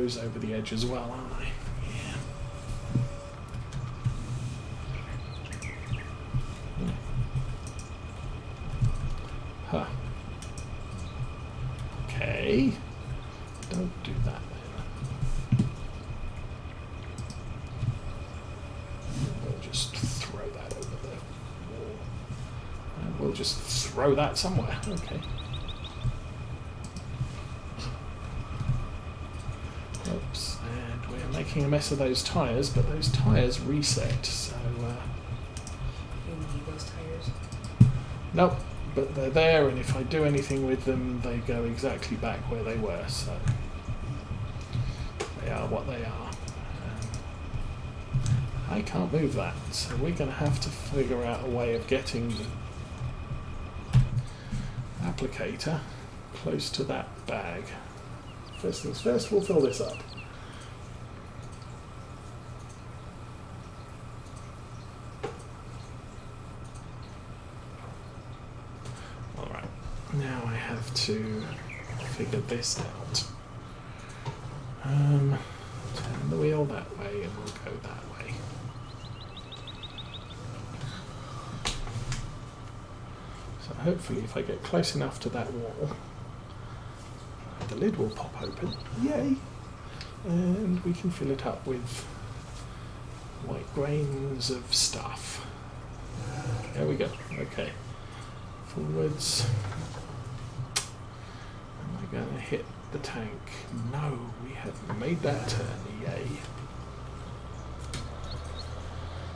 those over the edge as well, aren't they? Yeah. Huh. Okay. Don't do that then. We'll just throw that over the wall. And we'll just throw that somewhere. Okay. Oops. And we're making a mess of those tyres, but those tyres reset, so... You need those tires? Nope. But they're there, and if I do anything with them, they go exactly back where they were, so they are what they are. I can't move that, so we're going to have to figure out a way of getting the applicator close to that bag. First things first, we'll fill this up. Now I have to figure this out. Turn the wheel that way and we'll go that way. So hopefully if I get close enough to that wall, the lid will pop open. Yay! And we can fill it up with white grains of stuff. There we go. Okay. Forwards. Going to hit the tank. No, we have made that turn. Yay.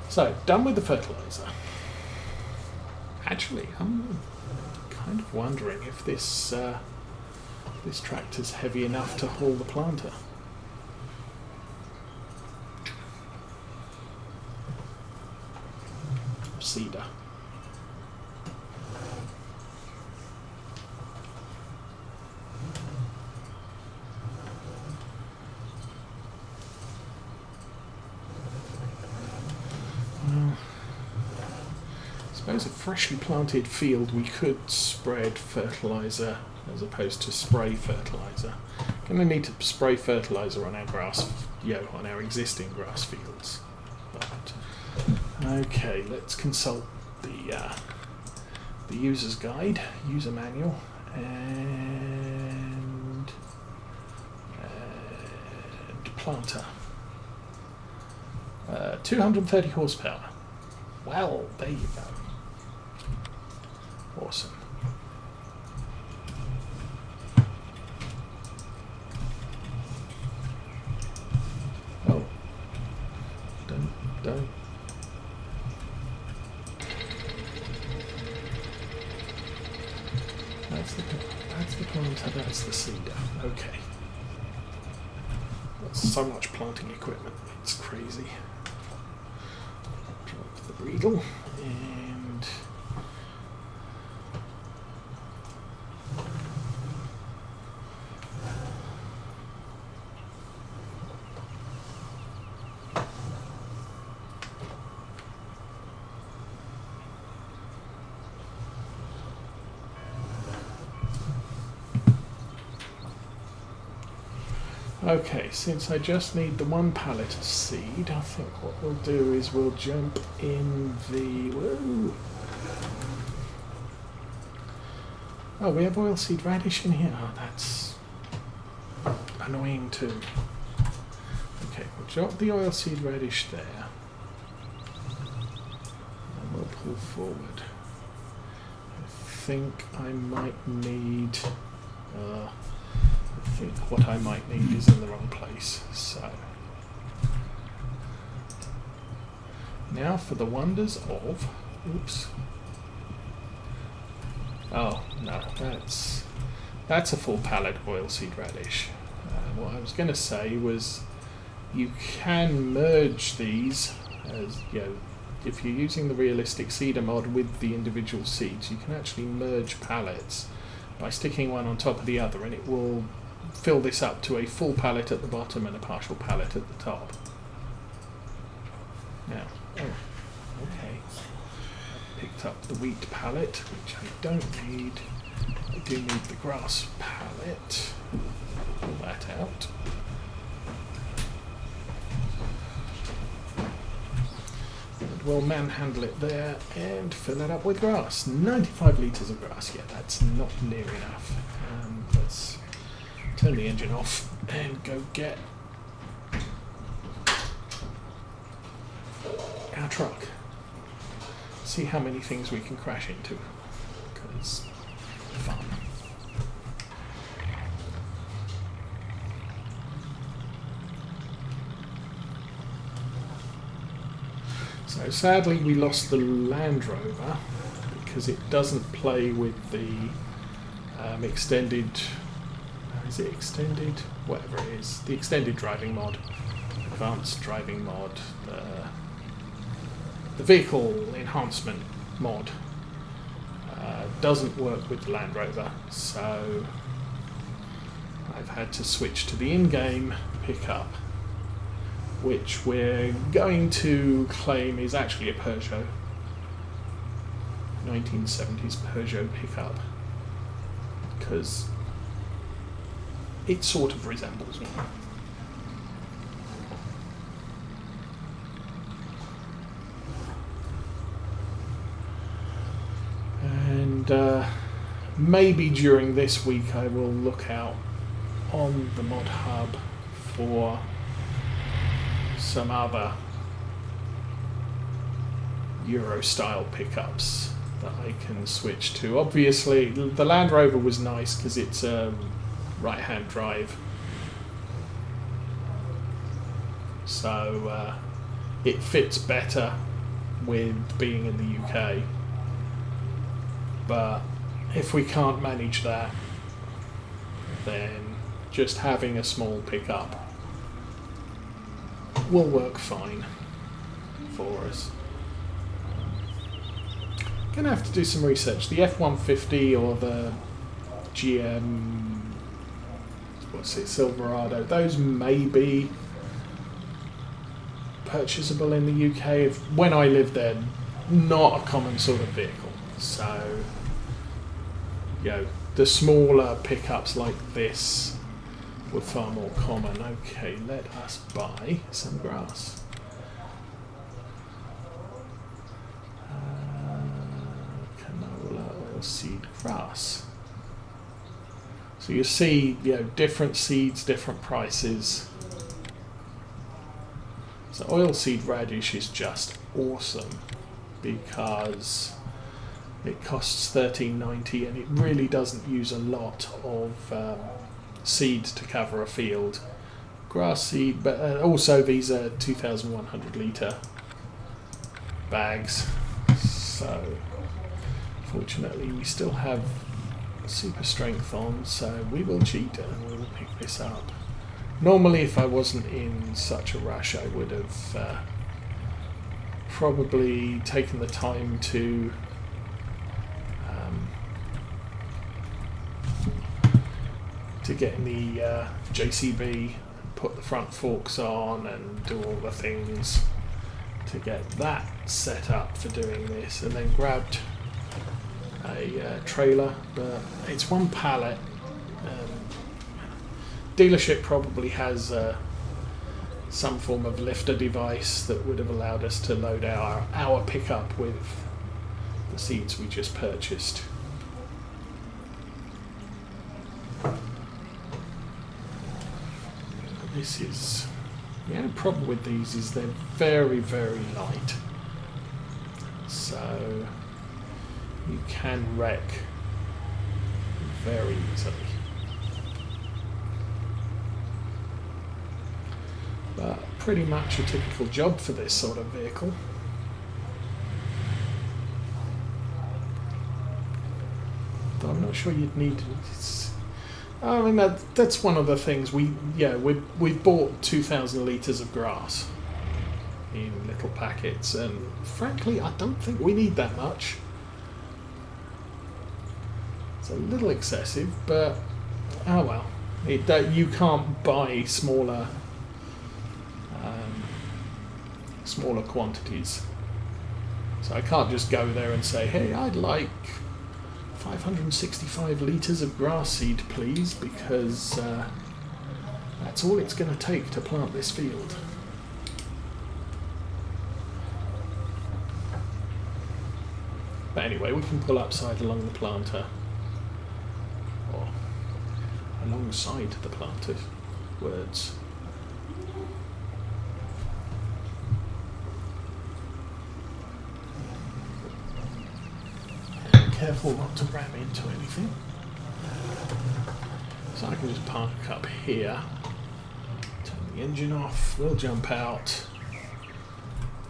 So, done with the fertilizer. Actually, I'm kind of wondering if this this tractor's heavy enough to haul the planter. Cedar. I suppose a freshly planted field we could spread fertilizer as opposed to spray fertilizer. Going to need to spray fertilizer on our grass, on our existing grass fields. But okay, let's consult the user's guide, user manual, and planter. 230 horsepower. Well, there you go. Awesome. Oh. Don't. That's the planter, that's the seeder. Okay. That's so much planting equipment, it's crazy. Drop the bridle and okay, since I just need the one pallet of seed, I think what we'll do is we'll jump in the... Whoa! Oh, we have oilseed radish in here. Oh, that's annoying too. Okay, we'll drop the oilseed radish there. And we'll pull forward. I think I might need... I think what I might need is in the wrong place, so now for the wonders of, oops, oh no, that's a full pallet of oilseed radish. What I was going to say was you can merge these, as if you're using the realistic seeder mod with the individual seeds, you can actually merge pallets by sticking one on top of the other, and it will fill this up to a full pallet at the bottom and a partial pallet at the top. Now, okay. I picked up the wheat pallet, which I don't need. I do need the grass pallet. Pull that out. we'll manhandle it there and fill it up with grass. 95 litres of grass. Yeah, that's not near enough. Let's turn the engine off and go get our truck. See how many things we can crash into. Because fun. So sadly we lost the Land Rover because it doesn't play with the extended, is it extended? Whatever it is, the extended driving mod, advanced driving mod, the vehicle enhancement mod doesn't work with the Land Rover, so I've had to switch to the in-game pickup, which we're going to claim is actually a Peugeot, 1970s Peugeot pickup, because it sort of resembles one. And maybe during this week I will look out on the mod hub for some other Euro style pickups that I can switch to. Obviously the Land Rover was nice because it's right hand drive, so it fits better with being in the UK, but if we can't manage that, then just having a small pickup will work fine for us. Gonna have to do some research. The F-150 or the GM, what's it, Silverado, those may be purchasable in the UK. When I lived there, not a common sort of vehicle. So, you know, the smaller pickups like this were far more common. Okay, let us buy some grass. Canola oilseed grass. So you see, you know, different seeds, different prices. So oilseed radish is just awesome because it costs $13.90 and it really doesn't use a lot of seed to cover a field. Grass seed, but also these are 2,100 litre bags. So fortunately we still have super strength on, so we will cheat and we will pick this up. Normally if I wasn't in such a rush I would have probably taken the time to get in the JCB, put the front forks on and do all the things to get that set up for doing this, and then grabbed a trailer, but it's one pallet. Dealership probably has some form of lifter device that would have allowed us to load our pickup with the seeds we just purchased. This is, the only problem with these is they're very, very light, so you can wreck very easily. But pretty much a typical job for this sort of vehicle. Though I'm not sure you'd need. I mean that's one of the things we bought 2,000 litres of grass in little packets, and frankly I don't think we need that much. It's a little excessive, but oh well. You can't buy smaller quantities, so I can't just go there and say, hey, I'd like 565 litres of grass seed please, because that's all it's going to take to plant this field. But anyway, we can pull upside along the planter. Or alongside the planter. Words. And careful not to ram into anything. So I can just park up here. Turn the engine off. We'll jump out.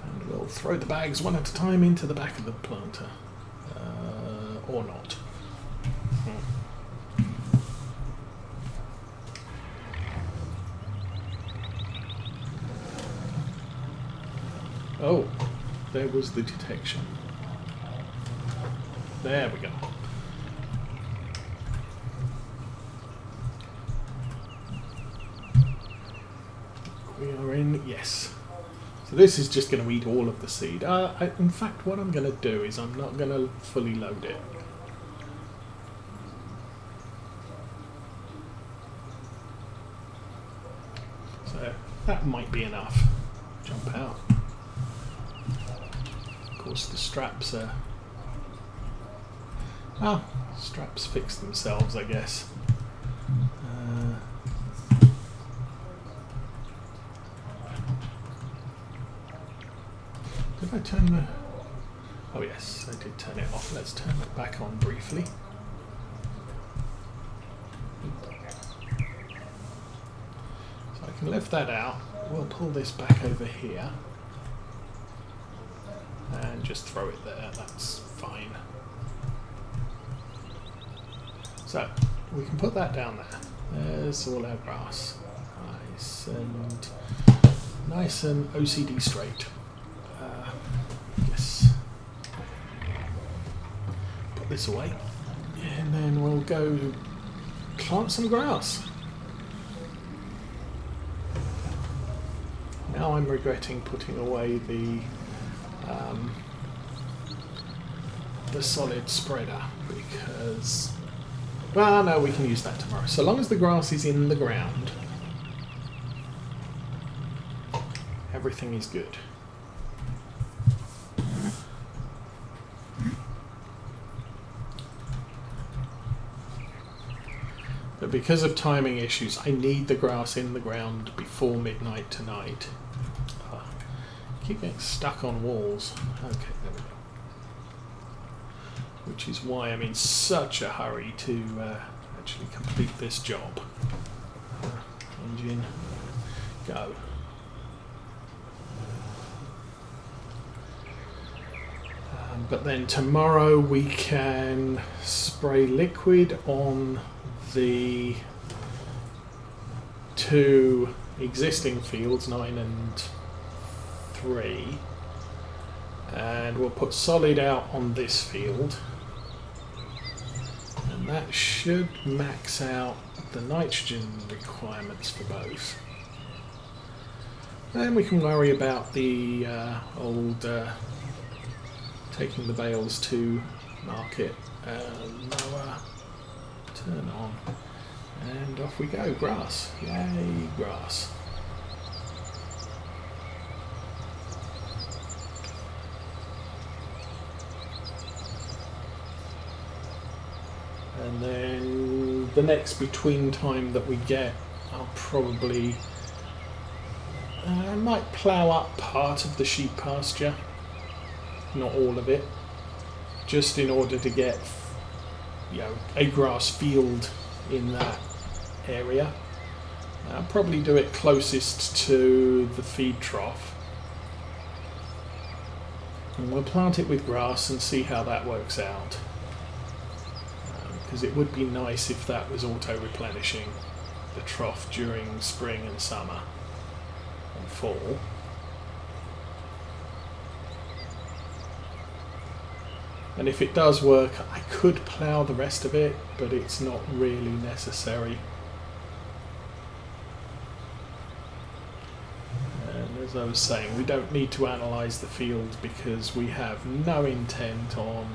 And we'll throw the bags one at a time into the back of the planter. Or not. Oh, there was the detection. There we go. We are in, yes. So this is just going to eat all of the seed. In fact, what I'm going to do is I'm not going to fully load it. So that might be enough. Jump out. Of course, the straps are... well, straps fix themselves, I guess. Did I turn the... oh yes, I did turn it off. Let's turn it back on briefly. So I can lift that out. We'll pull this back over here. And just throw it there. That's fine. So, we can put that down there. There's all our grass. Nice and OCD straight. Yes. Put this away. And then we'll go plant some grass. Now I'm regretting putting away the solid spreader because... well, no, we can use that tomorrow. So long as the grass is in the ground, everything is good. But because of timing issues, I need the grass in the ground before midnight tonight. Keep getting stuck on walls. Okay, there we go. Which is why I'm in such a hurry to actually complete this job. Engine, go. But then tomorrow we can spray liquid on the 2 existing fields, 9 and 3, and we'll put solid out on this field, and that should max out the nitrogen requirements for both. Then we can worry about the taking the bales to market. Mower, turn on, and off we go. Grass, yay, grass. And then the next between time that we get, I'll probably I might plough up part of the sheep pasture, not all of it, just in order to get, you know, a grass field in that area. I'll probably do it closest to the feed trough, and we'll plant it with grass and see how that works out. Because it would be nice if that was auto-replenishing the trough during spring and summer and fall. And if it does work, I could plough the rest of it, but it's not really necessary. And as I was saying, we don't need to analyse the field because we have no intent on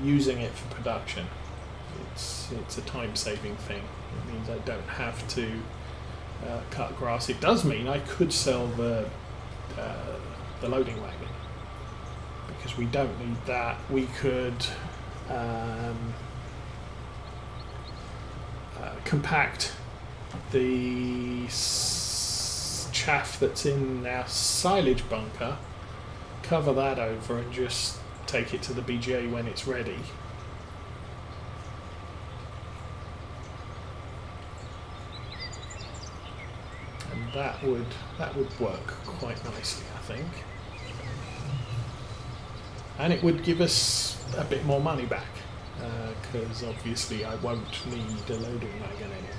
using it for production. It's a time-saving thing. It means I don't have to cut grass. It does mean I could sell the loading wagon. because we don't need that. We could compact the chaff that's in our silage bunker, cover that over and just take it to the BGA when it's ready. And that would work quite nicely, I think. And it would give us a bit more money back, because obviously I won't need a loading wagon anymore.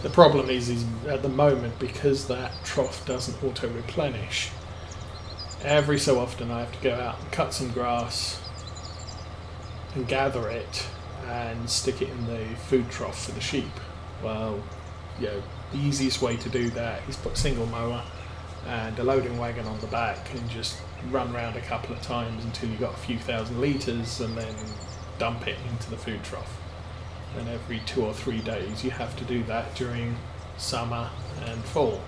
The problem is at the moment, because that trough doesn't auto-replenish, every so often I have to go out and cut some grass and gather it and stick it in the food trough for the sheep. Well, you know, the easiest way to do that is put a single mower and a loading wagon on the back and just run round a couple of times until you've got a few thousand litres and then dump it into the food trough. And every 2 or 3 days you have to do that during summer and fall.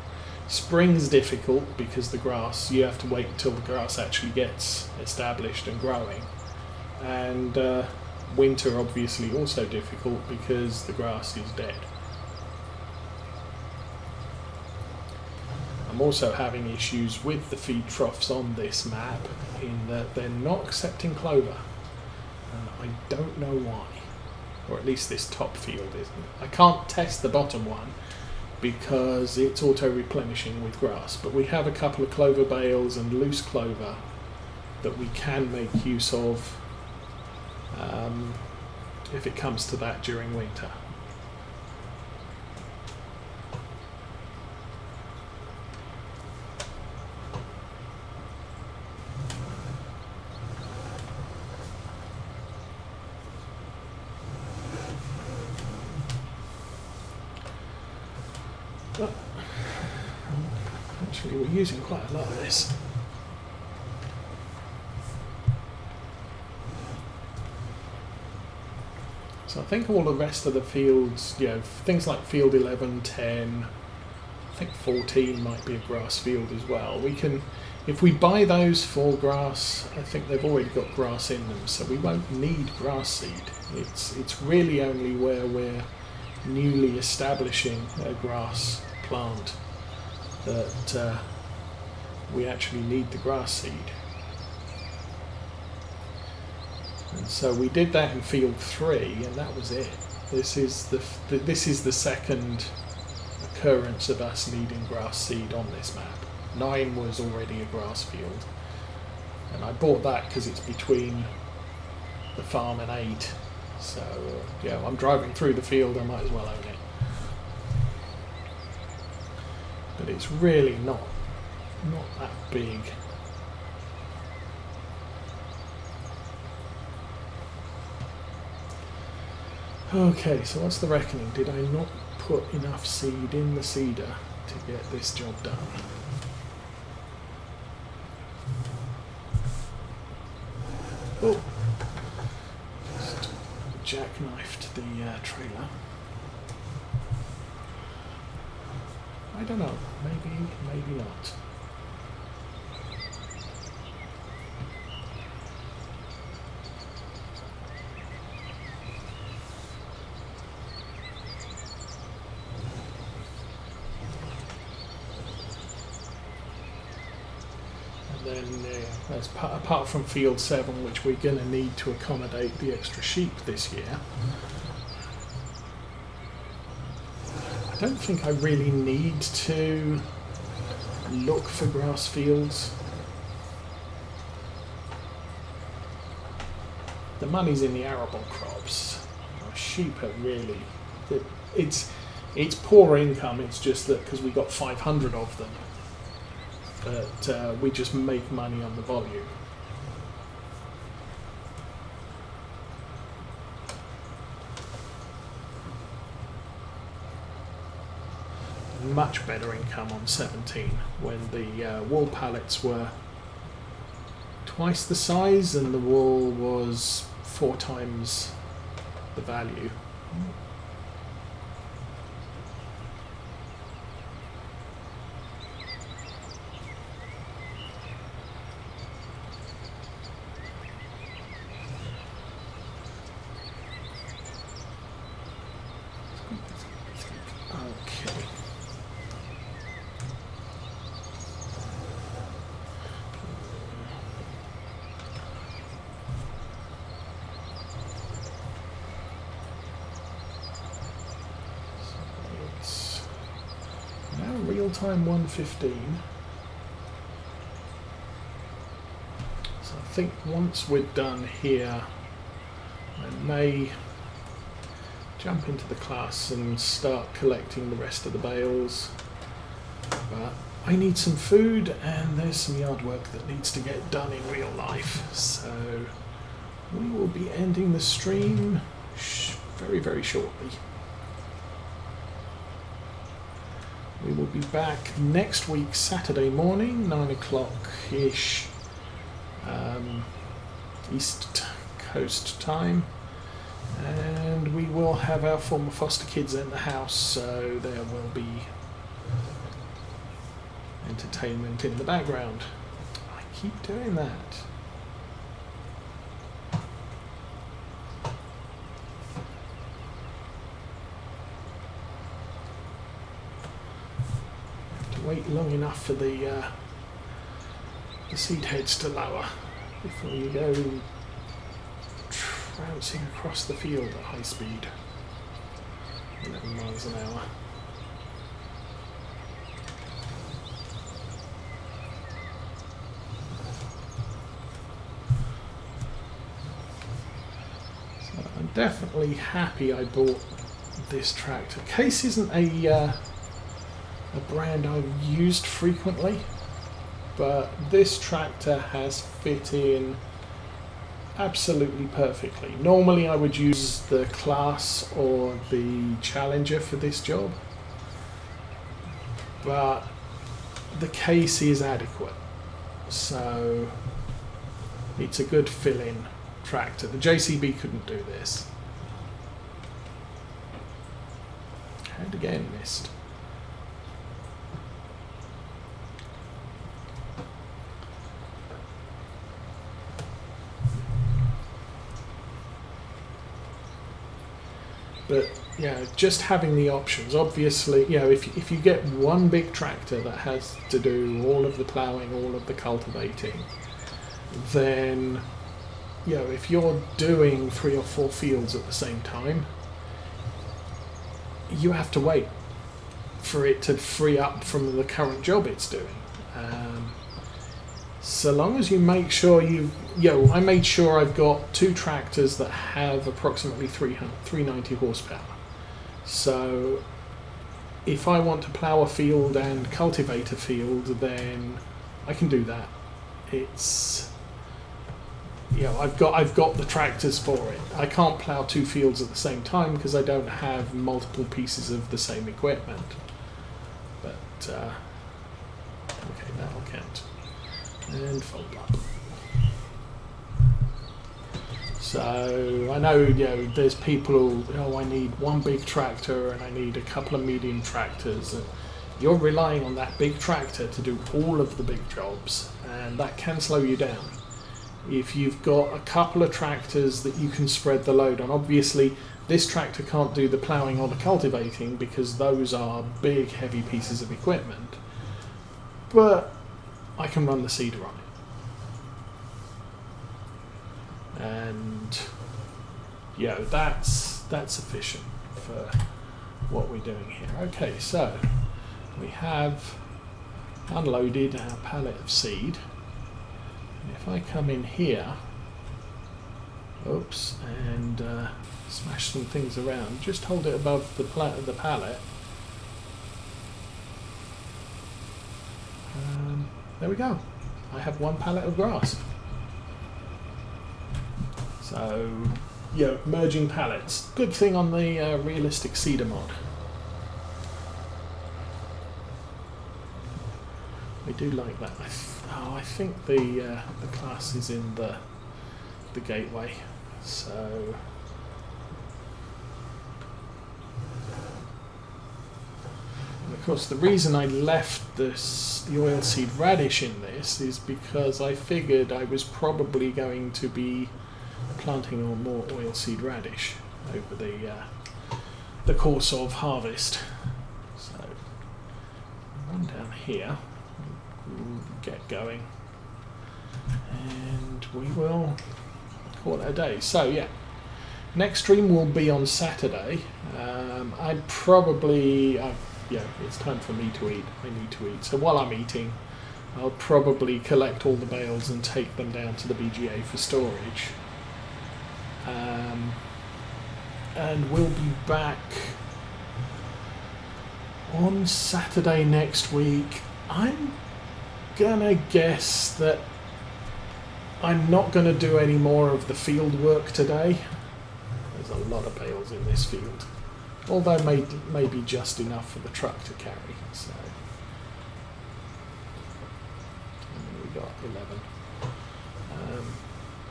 Spring's difficult because the grass, you have to wait until the grass actually gets established and growing. And winter obviously also difficult because the grass is dead. I'm also having issues with the feed troughs on this map in that they're not accepting clover, and I don't know why, or at least this top field isn't. I can't test the bottom one because it's auto-replenishing with grass, but we have a couple of clover bales and loose clover that we can make use of if it comes to that during winter. But actually we're using quite a lot of this. So I think all the rest of the fields, you know, things like field 11, 10, I think 14 might be a grass field as well. We can, if we buy those for grass, I think they've already got grass in them, so we won't need grass seed. It's really only where we're newly establishing a grass plant that we actually need the grass seed. And so we did that in field 3, and that was it. This is the second occurrence of us needing grass seed on this map. 9 was already a grass field, and I bought that because it's between the farm and 8. So yeah, I'm driving through the field, I might as well own it. But it's really not that big. Okay, so what's the reckoning? Did I not put enough seed in the seeder to get this job done? Oh, just jackknifed the trailer. I don't know, maybe not. Then as apart from field 7, which we're going to need to accommodate the extra sheep this year, I don't think I really need to look for grass fields. The money's in the arable crops. Our sheep are really, it's poor income. It's just that because we got 500 of them, but we just make money on the volume. Much better income on 17 when the wool pallets were twice the size and the wool was 4 times the value. Okay. Now real-time 1:15. So I think once we're done here, I may jump into the class and start collecting the rest of the bales. But I need some food and there's some yard work that needs to get done in real life. So we will be ending the stream very, very shortly. We will be back next week, Saturday morning, 9 o'clock-ish, East Coast time. And we will have our former foster kids in the house, so there will be entertainment in the background. I keep doing that. Wait long enough for the seed heads to lower before you go trouncing across the field at high speed, 11 miles an hour. So I'm definitely happy I bought this tractor. Case isn't a brand I've used frequently, but this tractor has fit in absolutely perfectly. Normally I would use the Class or the Challenger for this job, but the case is adequate, so it's a good fill-in tractor. The JCB couldn't do this. And again missed. But yeah, just having the options. Obviously, you know, if you get one big tractor that has to do all of the ploughing, all of the cultivating, then, you know, if you're doing 3 or 4 fields at the same time, you have to wait for it to free up from the current job it's doing. So long as you make sure I made sure I've got 2 tractors that have approximately 390 horsepower. So if I want to plough a field and cultivate a field, then I can do that. It's, you know, I've got the tractors for it. I can't plough 2 fields at the same time because I don't have multiple pieces of the same equipment. But okay, that'll count. And fold up. So I know, you know, there's people who, oh, I need one big tractor and I need a couple of medium tractors. And you're relying on that big tractor to do all of the big jobs, and that can slow you down. If you've got a couple of tractors that you can spread the load on, obviously this tractor can't do the ploughing or the cultivating because those are big, heavy pieces of equipment. But I can run the seeder on it, and yeah, that's sufficient for what we're doing here. Okay, so we have unloaded our pallet of seed. And if I come in here, oops, and smash some things around, just hold it above the pallet. There we go. I have 1 pallet of grass. So, you know, merging pallets. Good thing on the realistic seeder mod. I do like that. I think the Class is in the gateway. So. Of course, the reason I left the oilseed radish in this is because I figured I was probably going to be planting on more oilseed radish over the course of harvest. come down here, get going, and we will call it a day. So yeah, next stream will be on Saturday. I'd probably, yeah, it's time for me to eat. I need to eat. So while I'm eating, I'll probably collect all the bales and take them down to the BGA for storage. And we'll be back on Saturday next week. I'm gonna guess that I'm not gonna do any more of the field work today. There's a lot of bales in this field, although maybe just enough for the truck to carry. So and we got 11.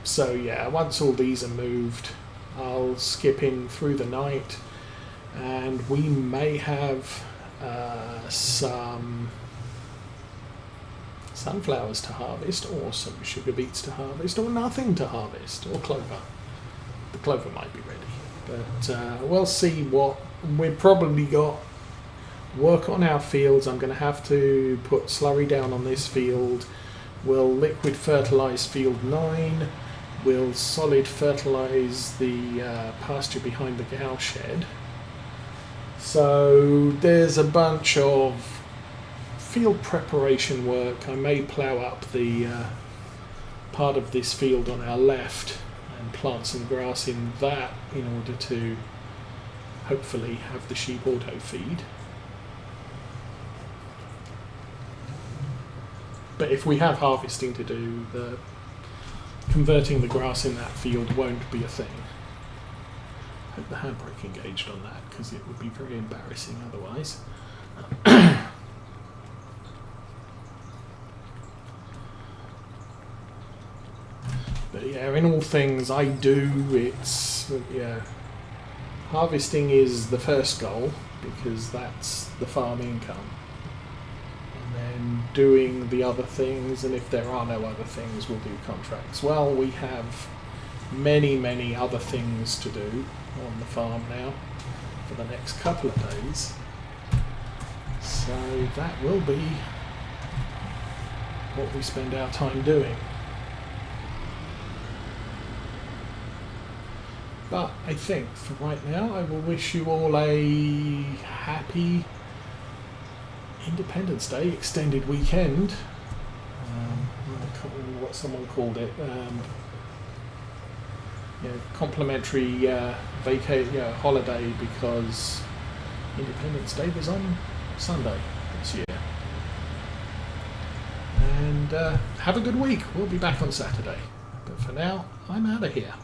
So yeah, once all these are moved, I'll skip in through the night, and we may have some sunflowers to harvest, or some sugar beets to harvest, or nothing to harvest, or clover. The clover might be ready, but we'll see what we've probably got. Work on our fields. I'm going to have to put slurry down on this field. We'll liquid fertilise field 9. We'll solid fertilise the pasture behind the cow shed. So there's a bunch of field preparation work. I may plough up the part of this field on our left and plant some grass in that in order to hopefully have the sheep auto feed. But if we have harvesting to do, the converting the grass in that field won't be a thing. I hope the handbrake engaged on that, because it would be very embarrassing otherwise. But yeah, in all things I do, it's, yeah, harvesting is the first goal, because that's the farm income. And then doing the other things, and if there are no other things, we'll do contracts. Well, we have many other things to do on the farm now for the next couple of days. So that will be what we spend our time doing. But I think for right now, I will wish you all a happy Independence Day extended weekend. I can't remember what someone called it. Complimentary holiday, because Independence Day was on Sunday this year. And have a good week. We'll be back on Saturday. But for now, I'm out of here.